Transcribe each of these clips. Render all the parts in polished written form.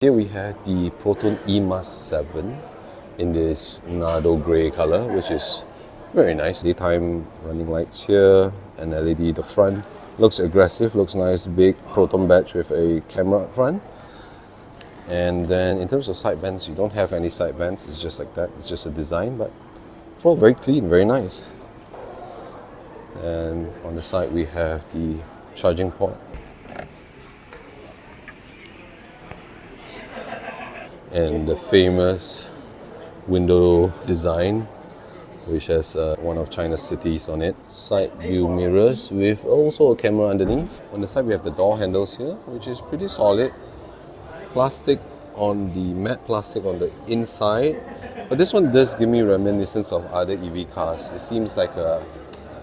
Here we have the Proton eMAS 7 in this Nardo grey color, which is very nice. Daytime running lights here, and LED the front. Looks aggressive, looks nice, big Proton badge with a camera up front. And then in terms of side vents, you don't have any side vents, it's just like that. It's just a design, but it's all very clean, very nice. And on the side we have the charging port. And the famous window design, which has one of China's cities on it. Side view mirrors with also a camera underneath. On the side we have the door handles here, which is pretty solid. Plastic on the matte plastic on the inside. But this one does give me reminiscence of other EV cars. It seems like a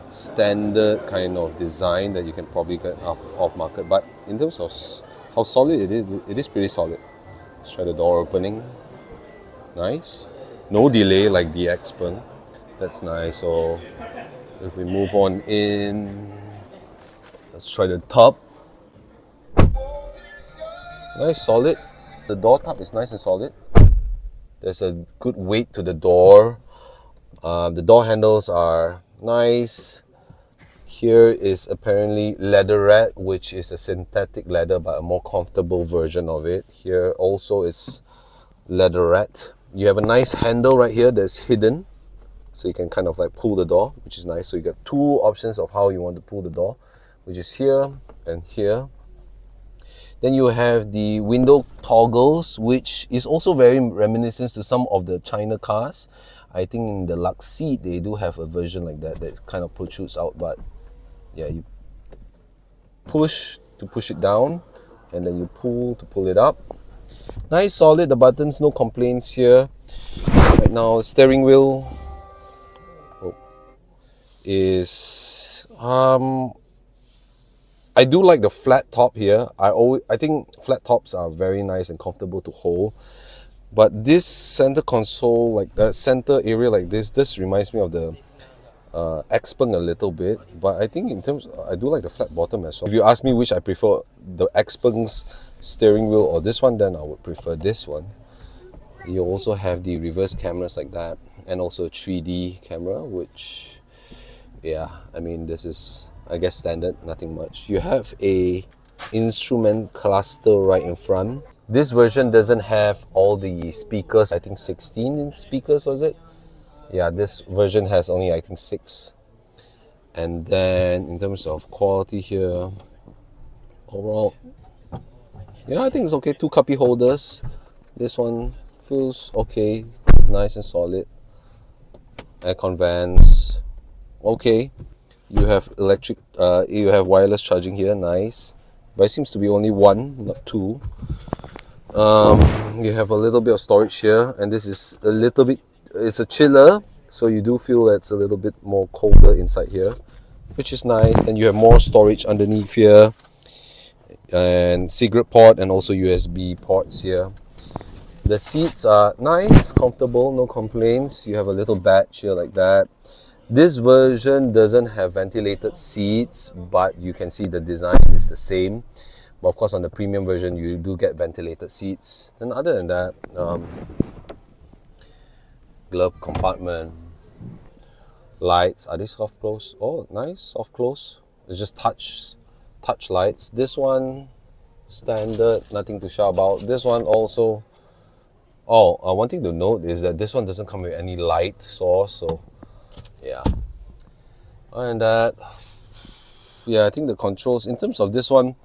standard kind of design that you can probably get off market. But in terms of how solid it is pretty solid. Let's try the door opening. Nice. No delay like the Xpeng. That's nice. So if we move on in, let's try the top. Nice, solid. The door top is nice and solid. There's a good weight to the door. The door handles are nice. Here is apparently leatherette, which is a synthetic leather but a more comfortable version of it. Here also is leatherette. You have a nice handle right here that's hidden, so you can kind of like pull the door, which is nice. So you got two options of how you want to pull the door, which is here and here. Then you have the window toggles, which is also very reminiscent to some of the China cars. I think in the Lux seat they do have a version like that that kind of protrudes out, but yeah, you push to push it down and then you pull to pull it up. Nice, solid. The buttons, no complaints here. Right now, steering wheel is I do like the flat top here. I think flat tops are very nice and comfortable to hold. But this center console, like that center area like this reminds me of the Xpeng a little bit. But I think in terms, I do like the flat bottom as well. If you ask me which I prefer, the Xpeng's steering wheel or this one, then I would prefer this one. You also have the reverse cameras like that, and also a 3D camera, which, yeah, I mean, this is, I guess, standard, nothing much. You have a instrument cluster right in front. This version doesn't have all the speakers. I think 16 speakers, was it? Yeah, this version has only, I think, 6. And then in terms of quality here, overall, yeah, I think it's okay. 2 copy holders. This one feels okay, nice and solid. Aircon vents, okay. You have electric, you have wireless charging here, nice. But it seems to be only 1, not 2. You have a little bit of storage here, and this is a little bit, it's a chiller, so you do feel that it's a little bit more colder inside here, which is nice. Then you have more storage underneath here, and cigarette port and also USB ports here. The seats are nice, comfortable, no complaints. You have a little badge here like that. This version doesn't have ventilated seats, but you can see the design is the same. But of course on the premium version you do get ventilated seats. And other than that, glove compartment, lights, are they soft close? Oh, nice, soft close. It's just touch lights. This one, standard, nothing to shout about. This one also, one thing to note is that this one doesn't come with any light source, so yeah. Other than that, yeah, I think the controls, in terms of this one,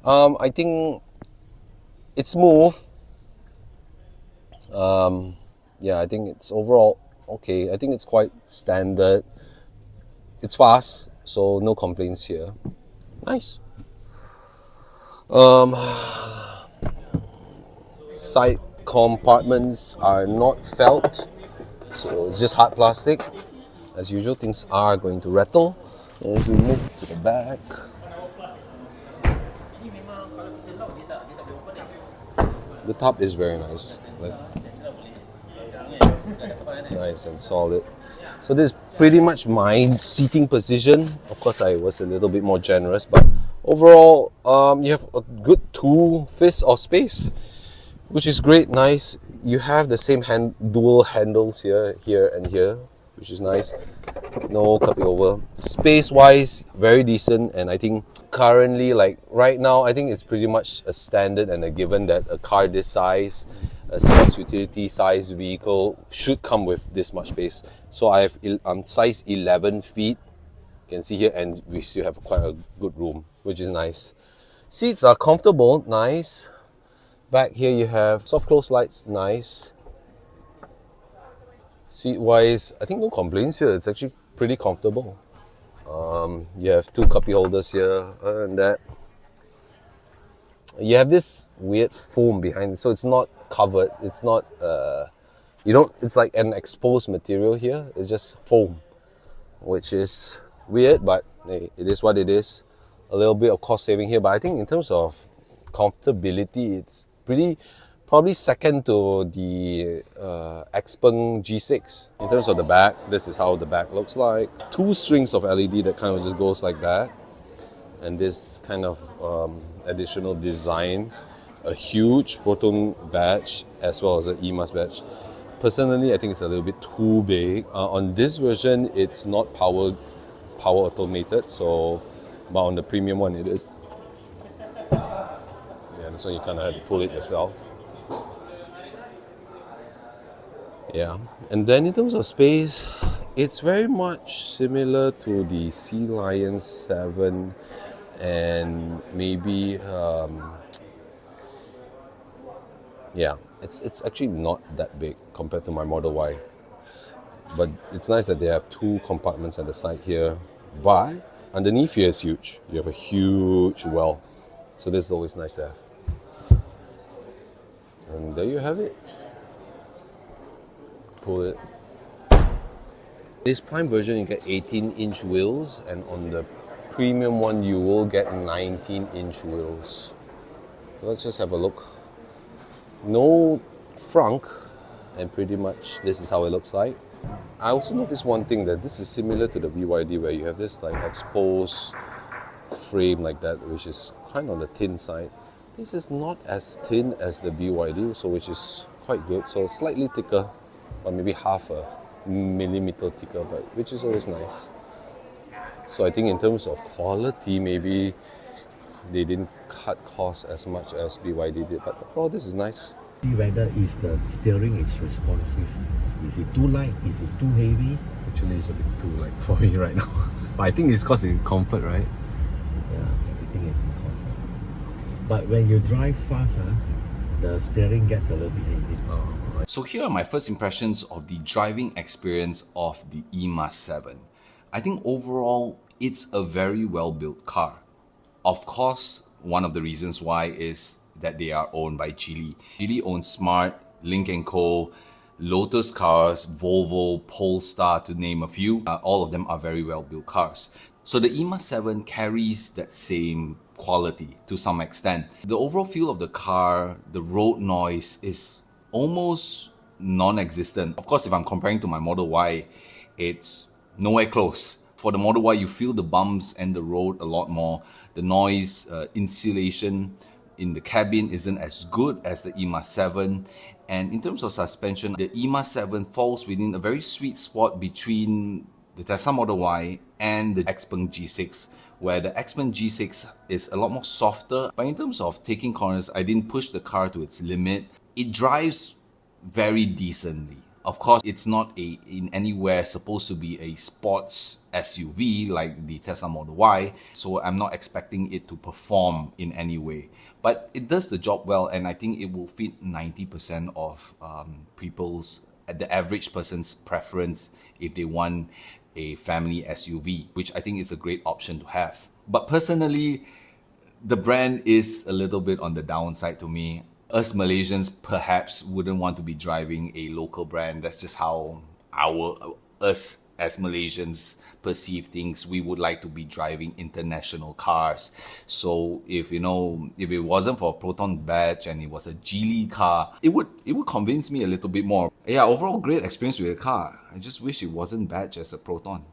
I think it's smooth. Yeah, I think it's overall okay. I think it's quite standard. It's fast, so no complaints here. Nice. Side compartments are not felt, so it's just hard plastic. As usual, things are going to rattle. And if we move to the back, the top is very nice, like, nice and solid. So this is pretty much my seating position. Of course, I was a little bit more generous, but overall, you have a good 2 fists of space, which is great, nice. You have the same dual handles here, here and here, which is nice. No cupping over. Space wise, very decent, and I think currently, like right now, I think it's pretty much a standard and a given that a car this size, a sports utility size vehicle, should come with this much space. So I have size 11 feet, you can see here, and we still have quite a good room, which is nice. Seats are comfortable, nice. Back here you have soft close lights, nice. Seat wise, I think no complaints here. It's actually pretty comfortable. You have two cuppy holders here. Other than that, you have this weird foam behind it, so it's not covered. It's not you don't. It's like an exposed material here. It's just foam, which is weird, but hey, it is what it is. A little bit of cost saving here, but I think in terms of comfortability, it's probably second to the Xpeng G6. In terms of the back, this is how the back looks like. Two strings of LED that kind of just goes like that, and this kind of additional design, a huge Proton badge as well as an eMAS badge. Personally, I think it's a little bit too big. On this version, it's not power automated, so but on the premium one it is. Yeah, this one you kind of have to pull it yourself. Yeah, and then in terms of space, it's very much similar to the Sea Lion 7 and maybe yeah, it's actually not that big compared to my Model Y, but it's nice that they have two compartments at the side here, but underneath here is huge. You have a huge well, so this is always nice to have. And there you have it. Pull it. This Prime version you get 18-inch wheels, and on the premium one you will get 19-inch wheels. So let's just have a look. No frunk, and pretty much this is how it looks like. I also noticed one thing, that this is similar to the BYD, where you have this like exposed frame like that, which is kind of on the thin side. This is not as thin as the BYD, so which is quite good. So slightly thicker, or maybe half a millimeter thicker, but which is always nice. So I think in terms of quality, maybe they didn't cut costs as much as BYD did, but overall this is nice. See whether is the steering is responsive. Is it too light? Is it too heavy? Actually, it's a bit too light for me right now. But I think it's because in comfort, right? Yeah, everything is in comfort. But when you drive fast, the steering gets a little bit heavy. Oh. So here are my first impressions of the driving experience of the eMAS 7. I think overall, it's a very well-built car. Of course, one of the reasons why is that they are owned by Geely. Geely owns Smart, Lynk & Co, Lotus Cars, Volvo, Polestar, to name a few. All of them are very well-built cars. So the eMAS 7 carries that same quality to some extent. The overall feel of the car, the road noise is almost non-existent. Of course, if I'm comparing to my Model Y, it's nowhere close. For the Model Y, you feel the bumps and the road a lot more. The noise, insulation in the cabin isn't as good as the eMAS 7. And in terms of suspension, the eMAS 7 falls within a very sweet spot between the Tesla Model Y and the Xpeng G6, where the Xpeng G6 is a lot more softer. But in terms of taking corners, I didn't push the car to its limit. It drives very decently. Of course, it's not in anywhere supposed to be a sports SUV like the Tesla Model Y, so I'm not expecting it to perform in any way. But it does the job well, and I think it will fit 90% of the average person's preference if they want a family SUV, which I think is a great option to have. But personally, the brand is a little bit on the downside to me. Us Malaysians perhaps wouldn't want to be driving a local brand. That's just how us as Malaysians perceive things. We would like to be driving international cars. So if it wasn't for a Proton badge and it was a Geely car, it would convince me a little bit more. Yeah, overall great experience with the car. I just wish it wasn't badged as a Proton.